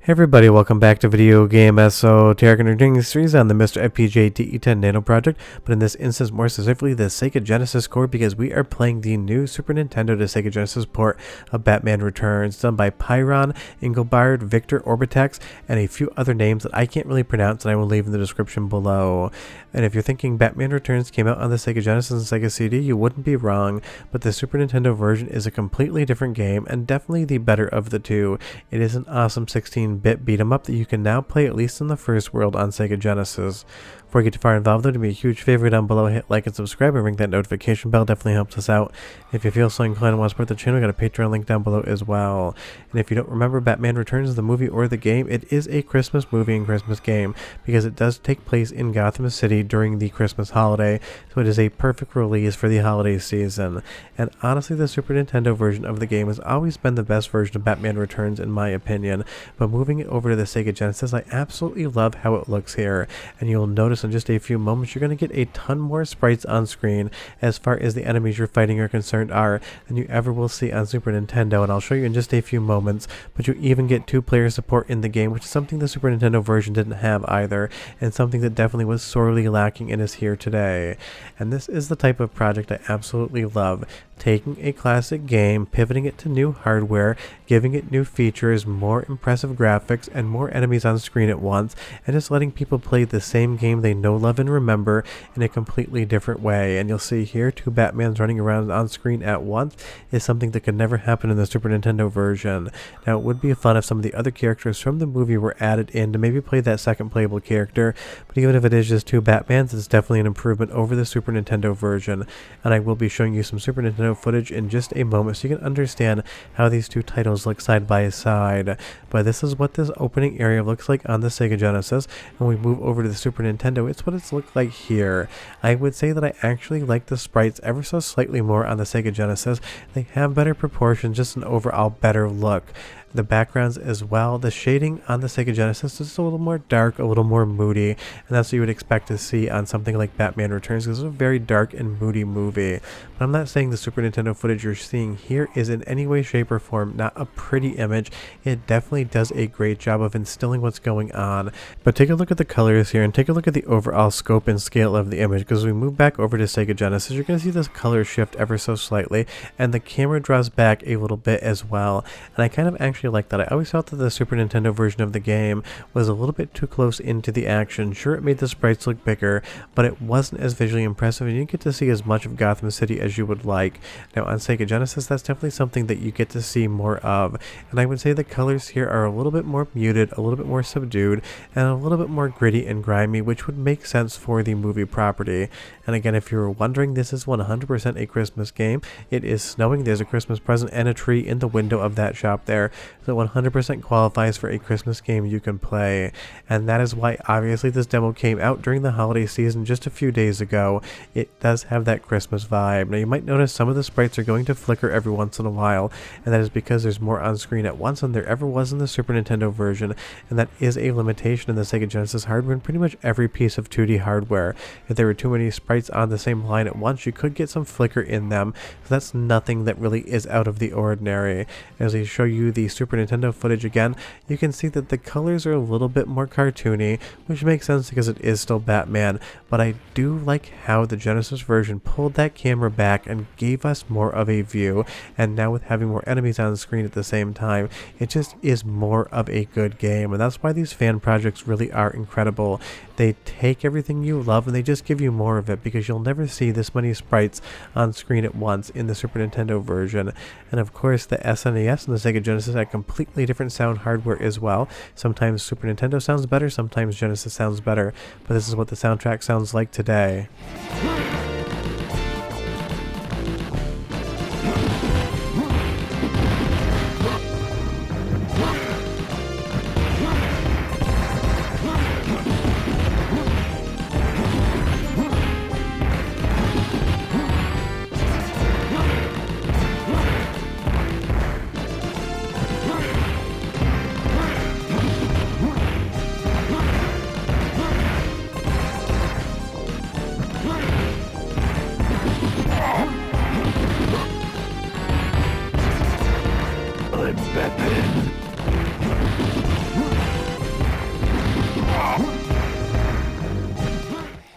Hey everybody, welcome back to Video Game Esoteric, and we're doing a series on the MiSTer FPGA DE10 Nano project, but in this instance more specifically the Sega Genesis core, because we are playing the new Super Nintendo to Sega Genesis port of Batman Returns, done by Pyron, Engelbart, Victor, Orbitex, and a few other names that I can't really pronounce and I will leave in the description below. And if you're thinking Batman Returns came out on the Sega Genesis and Sega CD, you wouldn't be wrong, but the Super Nintendo version is a completely different game and definitely the better of the two. It is an awesome 16-bit beat 'em up that you can now play at least in the first world on Sega Genesis. Before you get too far involved though, do me a huge favor down below, hit like and subscribe and ring that notification bell, definitely helps us out. If you feel so inclined and want to support the channel, I got a Patreon link down below as well. And if you don't remember Batman Returns, the movie or the game, it is a Christmas movie and Christmas game, because it does take place in Gotham City during the Christmas holiday, so it is a perfect release for the holiday season. And honestly, the Super Nintendo version of the game has always been the best version of Batman Returns in my opinion, but moving it over to the Sega Genesis, I absolutely love how it looks here, and you'll notice in just a few moments you're going to get a ton more sprites on screen as far as the enemies you're fighting are concerned are than you ever will see on Super Nintendo, and I'll show you in just a few moments. But you even get 2-player support in the game, which is something the Super Nintendo version didn't have either, and something that definitely was sorely lacking and is here today. And this is the type of project I absolutely love. Taking a classic game, pivoting it to new hardware, giving it new features, more impressive graphics, and more enemies on screen at once, and just letting people play the same game they know, love, and remember in a completely different way. And you'll see here 2 Batmans running around on screen at once is something that could never happen in the Super Nintendo version. Now, it would be fun if some of the other characters from the movie were added in to maybe play that second playable character, but even if it is just 2 Batmans, it's definitely an improvement over the Super Nintendo version. And I will be showing you some Super Nintendo footage in just a moment so you can understand how these 2 titles look side by side. But this is what this opening area looks like on the Sega Genesis, and when we move over to the Super Nintendo, it's what it's looked like here. I would say that I actually like the sprites ever so slightly more on the Sega Genesis. They have better proportions, just an overall better look. The backgrounds as well, the shading on the Sega Genesis is a little more dark, a little more moody, and that's what you would expect to see on something like Batman Returns, because it's a very dark and moody movie. But I'm not saying the Super Nintendo footage you're seeing here is in any way, shape, or form not a pretty image. It definitely does a great job of instilling what's going on. But take a look at the colors here and take a look at the overall scope and scale of the image, because as we move back over to Sega Genesis, you're going to see this color shift ever so slightly, and the camera draws back a little bit as well. And I kind of actually like that. I always felt that the Super Nintendo version of the game was a little bit too close into the action. Sure, it made the sprites look bigger, but it wasn't as visually impressive, and you didn't get to see as much of Gotham City as you would like. Now on Sega Genesis, that's definitely something that you get to see more of, and I would say the colors here are a little bit more muted, a little bit more subdued, and a little bit more gritty and grimy, which would make sense for the movie property. And again, if you were wondering, this is 100% a Christmas game. It is snowing, there's a Christmas present and a tree in the window of that shop there, so 100% qualifies for a Christmas game you can play. And that is why obviously this demo came out during the holiday season just a few days ago. It does have that Christmas vibe. Now you might notice some of the sprites are going to flicker every once in a while, and that is because there's more on screen at once than there ever was in the Super Nintendo version, and that is a limitation in the Sega Genesis hardware and pretty much every piece of 2D hardware. If there were too many sprites on the same line at once, you could get some flicker in them, so that's nothing that really is out of the ordinary. As I show you the Super Nintendo footage again, you can see that the colors are a little bit more cartoony, which makes sense because it is still Batman, but I do like how the Genesis version pulled that camera back and gave us more of a view, and now with having more enemies on the screen at the same time, it just is more of a good game. And that's why these fan projects really are incredible. They take everything you love and they just give you more of it, because you'll never see this many sprites on screen at once in the Super Nintendo version. And of course the SNES and the Sega Genesis had completely different sound hardware as well. Sometimes Super Nintendo sounds better, sometimes Genesis sounds better, but this is what the soundtrack sounds like today.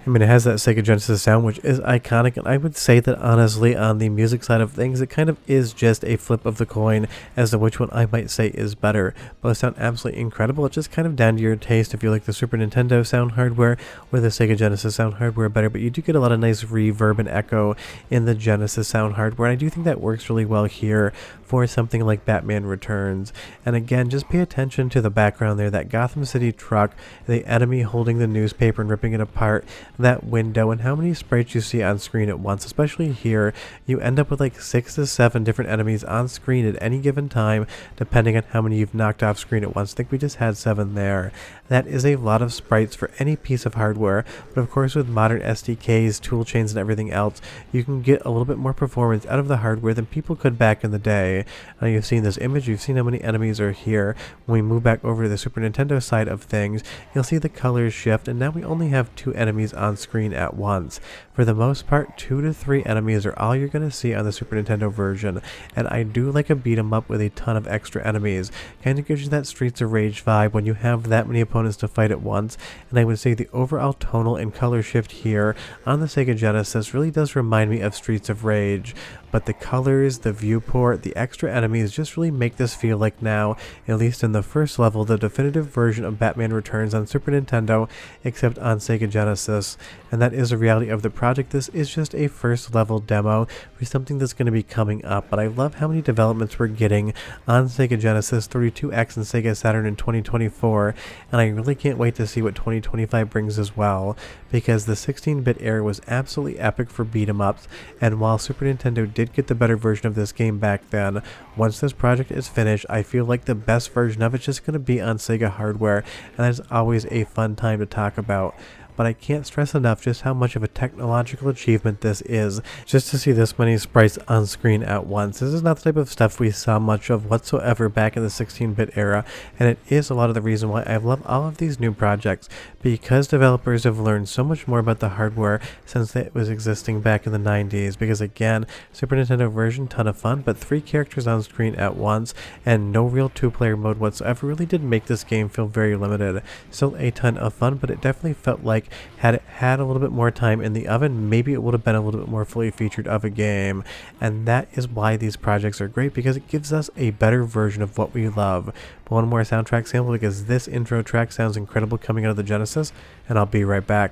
I mean, it has that Sega Genesis sound, which is iconic, and I would say that honestly, on the music side of things, it kind of is just a flip of the coin as to which one I might say is better. Both sound absolutely incredible. It's just kind of down to your taste if you like the Super Nintendo sound hardware or the Sega Genesis sound hardware better, but you do get a lot of nice reverb and echo in the Genesis sound hardware, and I do think that works really well here for something like Batman Returns. And again, just pay attention to the background there, that Gotham City truck, the enemy holding the newspaper and ripping it apart, that window, and how many sprites you see on screen at once. Especially here, you end up with like 6 to 7 different enemies on screen at any given time, depending on how many you've knocked off screen at once. I think we just had 7 there. That is a lot of sprites for any piece of hardware, but of course with modern SDKs, tool chains, and everything else, you can get a little bit more performance out of the hardware than people could back in the day. Now you've seen this image, you've seen how many enemies are here. When we move back over to the Super Nintendo side of things, you'll see the colors shift, and now we only have 2 enemies on screen at once. For the most part, 2 to 3 enemies are all you're going to see on the Super Nintendo version, and I do like a beat 'em up with a ton of extra enemies. Kind of gives you that Streets of Rage vibe when you have that many opponents to fight at once, and I would say the overall tonal and color shift here on the Sega Genesis really does remind me of Streets of Rage. But the colors, the viewport, the extra enemies just really make this feel like now, at least in the first level, the definitive version of Batman Returns on Super Nintendo, except on Sega Genesis. And that is the reality of the project. This is just a first level demo for something that's going to be coming up, but I love how many developments we're getting on Sega Genesis, 32X, and Sega Saturn in 2024, and I really can't wait to see what 2025 brings as well, because the 16-bit era was absolutely epic for beat 'em ups, and while Super Nintendo did get the better version of this game back then, once this project is finished, I feel like the best version of it's just going to be on Sega hardware, and that is always a fun time to talk about. But I can't stress enough just how much of a technological achievement this is, just to see this many sprites on screen at once. This is not the type of stuff we saw much of whatsoever back in the 16-bit era, and it is a lot of the reason why I love all of these new projects, because developers have learned so much more about the hardware since it was existing back in the 90s, because again, Super Nintendo version, ton of fun, but 3 characters on screen at once, and no real 2-player mode whatsoever really did make this game feel very limited. Still a ton of fun, but it definitely felt like had it had a little bit more time in the oven, maybe it would have been a little bit more fully featured of a game. And that is why these projects are great, because it gives us a better version of what we love. But one more soundtrack sample, because this intro track sounds incredible coming out of the Genesis, and I'll be right back.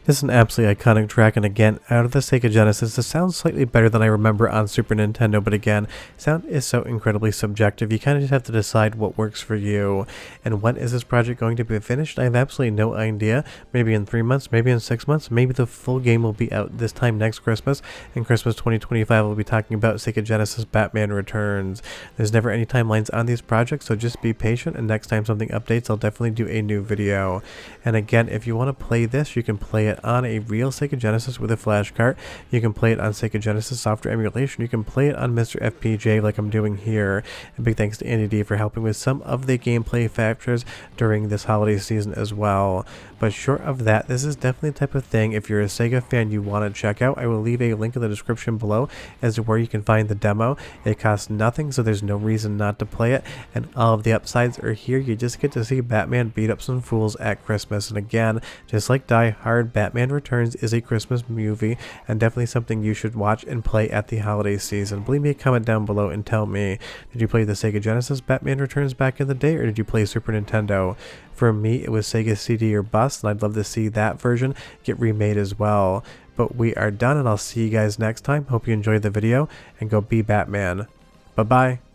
This is an absolutely iconic track, and again, out of the Sega Genesis, it sounds slightly better than I remember on Super Nintendo, but again, sound is so incredibly subjective. You kind of just have to decide what works for you. And when is this project going to be finished? I have absolutely no idea. Maybe in 3 months, maybe in 6 months, maybe the full game will be out this time next Christmas, and Christmas 2025 we'll be talking about Sega Genesis Batman Returns. There's never any timelines on these projects, so just be patient, and next time something updates, I'll definitely do a new video. And again, if you want to play this, you can play it on a real Sega Genesis with a flash cart. You can play it on Sega Genesis software emulation. You can play it on MiSTer FPGA like I'm doing here. And big thanks to Andy D for helping with some of the gameplay factors during this holiday season as well. But short of that, this is definitely the type of thing, if you're a Sega fan, you want to check out. I will leave a link in the description below as to where you can find the demo. It costs nothing, so there's no reason not to play it, and all of the upsides are here. You just get to see Batman beat up some fools at Christmas. And again, just like Die Hard, Batman Returns is a Christmas movie, and definitely something you should watch and play at the holiday season. Leave me a comment down below and tell me, did you play the Sega Genesis Batman Returns back in the day, or did you play Super Nintendo? For me, it was Sega CD or bust, and I'd love to see that version get remade as well. But we are done, and I'll see you guys next time. Hope you enjoyed the video, and go be Batman. Bye-bye.